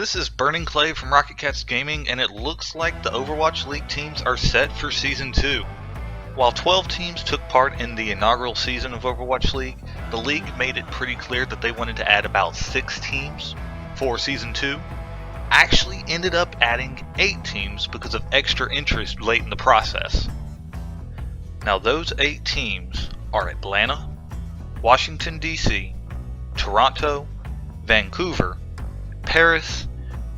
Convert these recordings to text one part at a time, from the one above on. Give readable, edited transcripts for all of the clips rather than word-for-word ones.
this is Burning Clay from Rocket Cats Gaming, and it looks like the Overwatch League teams are set for Season 2. While 12 teams took part in the inaugural season of Overwatch League, the league made it pretty clear that they wanted to add about 6 teams for Season 2. Actually ended up adding 8 teams because of extra interest late in the process. Now those 8 teams are Atlanta, Washington DC, Toronto, Vancouver, Paris,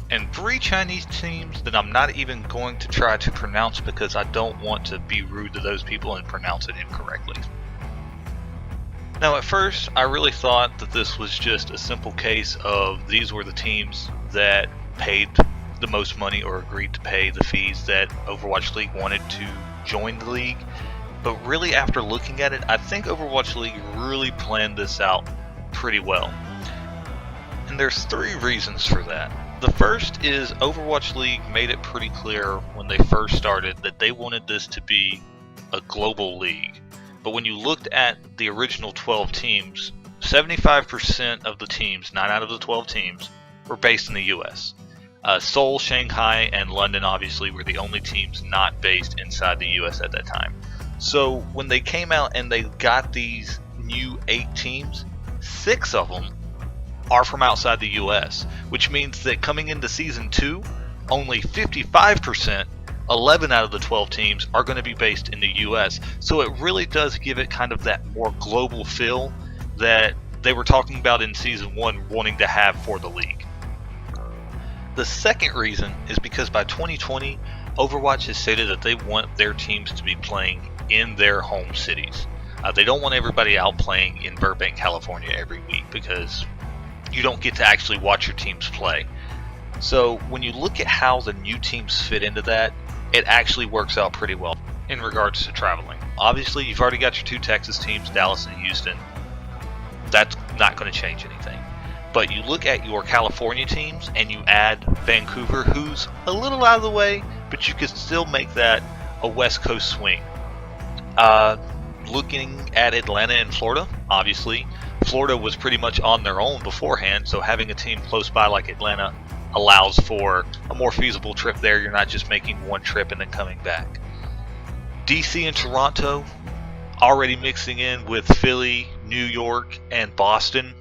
and 3 Chinese teams that I'm not even going to try to pronounce because I don't want to be rude to those people and pronounce it incorrectly. Now at first I really thought that this was just a simple case of these were the teams that paid the most money or agreed to pay the fees that Overwatch League wanted to join the league. But really after looking at it, I think Overwatch League really planned this out pretty well. And there's 3 reasons for that. The first is Overwatch League made it pretty clear when they first started that they wanted this to be a global league. But when you looked at the original 12 teams, 75% of the teams, 9 out of the 12 teams, were based in the US. Seoul, Shanghai, and London obviously were the only teams not based inside the US at that time. So when they came out and they got these new 8 teams, 6 of them are from outside the US, which means that coming into Season 2, only 55%, 11 out of the 12 teams, are going to be based in the US. So it really does give it kind of that more global feel that they were talking about in Season 1 wanting to have for the league. The second reason is because by 2020, Overwatch has stated that they want their teams to be playing in their home cities. They don't want everybody out playing in Burbank, California every week because you don't get to actually watch your teams play. So when you look at how the new teams fit into that, it actually works out pretty well in regards to traveling. Obviously, you've already got your 2 Texas teams, Dallas and Houston. That's not going to change anything. But you look at your California teams and you add Vancouver, who's a little out of the way, but you could still make that a West Coast swing. Looking at Atlanta and Florida, obviously, Florida was pretty much on their own beforehand, so having a team close by like Atlanta allows for a more feasible trip there. You're not just making one trip and then coming back. DC and Toronto already mixing in with Philly, New York, and Boston.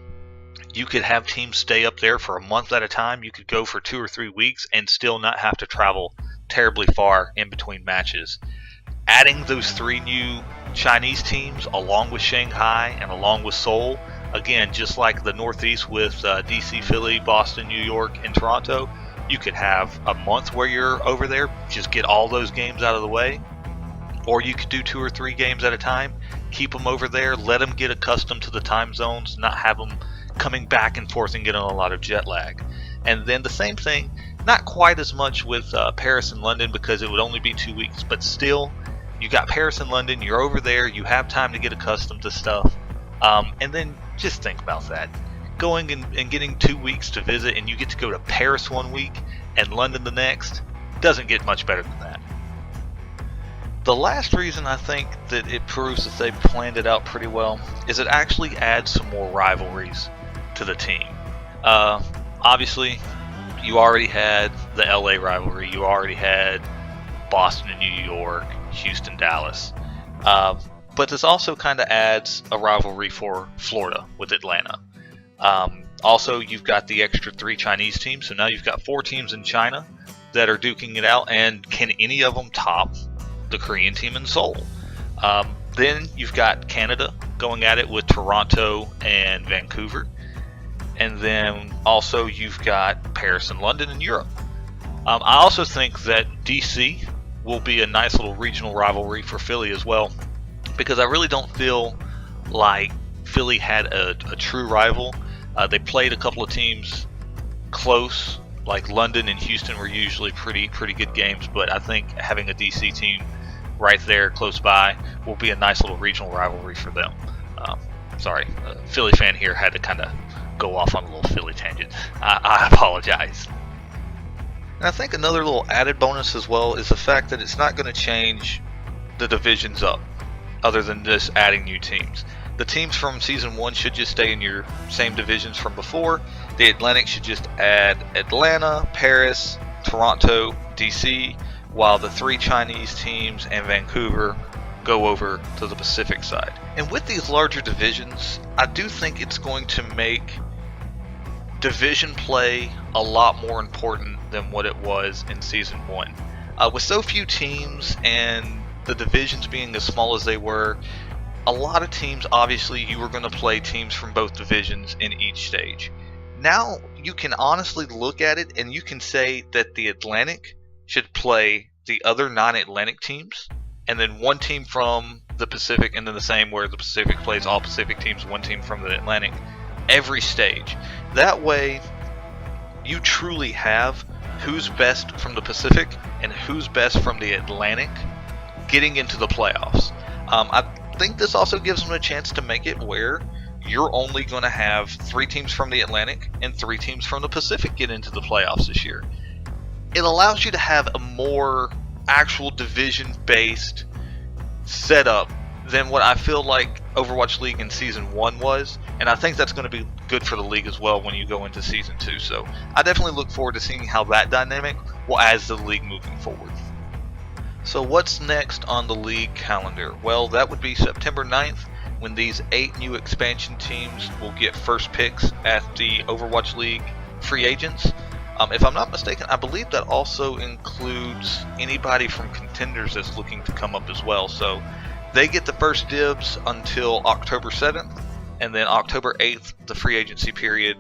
You could have teams stay up there for a month at a time. You could go for 2 or 3 weeks and still not have to travel terribly far in between matches. Adding those 3 new Chinese teams along with Shanghai and along with Seoul, again, just like the Northeast with DC, Philly, Boston, New York, and Toronto, you could have a month where you're over there, just get all those games out of the way, or you could do 2 or 3 games at a time, keep them over there, let them get accustomed to the time zones, not have them coming back and forth and getting a lot of jet lag. And then the same thing, not quite as much with Paris and London because it would only be 2 weeks, but still, you got Paris and London, you're over there, you have time to get accustomed to stuff. And then just think about that. Going and getting 2 weeks to visit and you get to go to Paris 1 week and London the next, doesn't get much better than that. The last reason I think that it proves that they planned it out pretty well is it actually adds some more rivalries to the team. Obviously, you already had the LA rivalry, you already had Boston and New York, Houston, Dallas. But this also kind of adds a rivalry for Florida with Atlanta. Also, you've got the extra 3 Chinese teams, so now you've got 4 teams in China that are duking it out, and can any of them top the Korean team in Seoul? Then you've got Canada going at it with Toronto and Vancouver. And then also you've got Paris and London in Europe. I also think that DC will be a nice little regional rivalry for Philly as well, because I really don't feel like Philly had a true rival. They played a couple of teams close, like London and Houston were usually pretty good games, but I think having a DC team right there close by will be a nice little regional rivalry for them. Sorry, Philly fan here had to kind of go off on a little Philly tangent. I apologize. And I think another little added bonus as well is the fact that it's not going to change the divisions up, other than just adding new teams. The teams from Season 1 should just stay in your same divisions from before, The Atlantic should just add Atlanta, Paris, Toronto, DC, while the 3 Chinese teams and Vancouver go over to the Pacific side. And with these larger divisions, I do think it's going to make division play a lot more important than what it was in Season 1. With so few teams and the divisions being as small as they were, a lot of teams, obviously, you were going to play teams from both divisions in each stage. Now you can honestly look at it and you can say that the Atlantic should play the other non-Atlantic teams, and then one team from the Pacific, and then the same where the Pacific plays all Pacific teams, one team from the Atlantic, every stage. That way, you truly have who's best from the Pacific and who's best from the Atlantic getting into the playoffs. I think this also gives them a chance to make it where you're only going to have 3 teams from the Atlantic and 3 teams from the Pacific get into the playoffs this year. It allows you to have a more actual division-based setup than what I feel like Overwatch League in Season 1 was, and I think that's going to be good for the league as well when you go into Season 2. So I definitely look forward to seeing how that dynamic will add to the league moving forward. So what's next on the league calendar? Well, that would be September 9th, when these 8 new expansion teams will get first picks at the Overwatch League free agents. If I'm not mistaken, I believe that also includes anybody from Contenders that's looking to come up as well. So they get the first dibs until October 7th, and then October 8th, the free agency period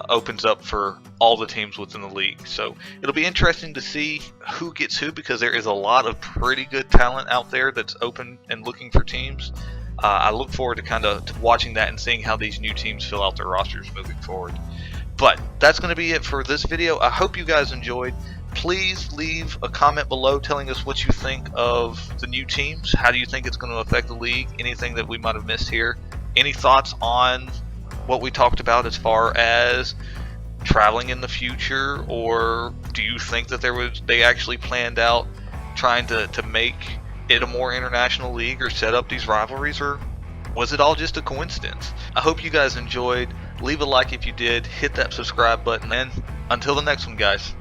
opens up for all the teams within the league. So it'll be interesting to see who gets who, because there is a lot of pretty good talent out there that's open and looking for teams. I look forward to kind of watching that and seeing how these new teams fill out their rosters moving forward. But that's going to be it for this video. I hope you guys enjoyed. Please leave a comment below telling us what you think of the new teams. How do you think it's going to affect the league? Anything that we might have missed here? Any thoughts on what we talked about as far as traveling in the future? Or do you think that they actually planned out trying to make it a more international league or set up these rivalries, or was it all just a coincidence? I hope you guys enjoyed. Leave a like if you did, hit that subscribe button, and until the next one, guys.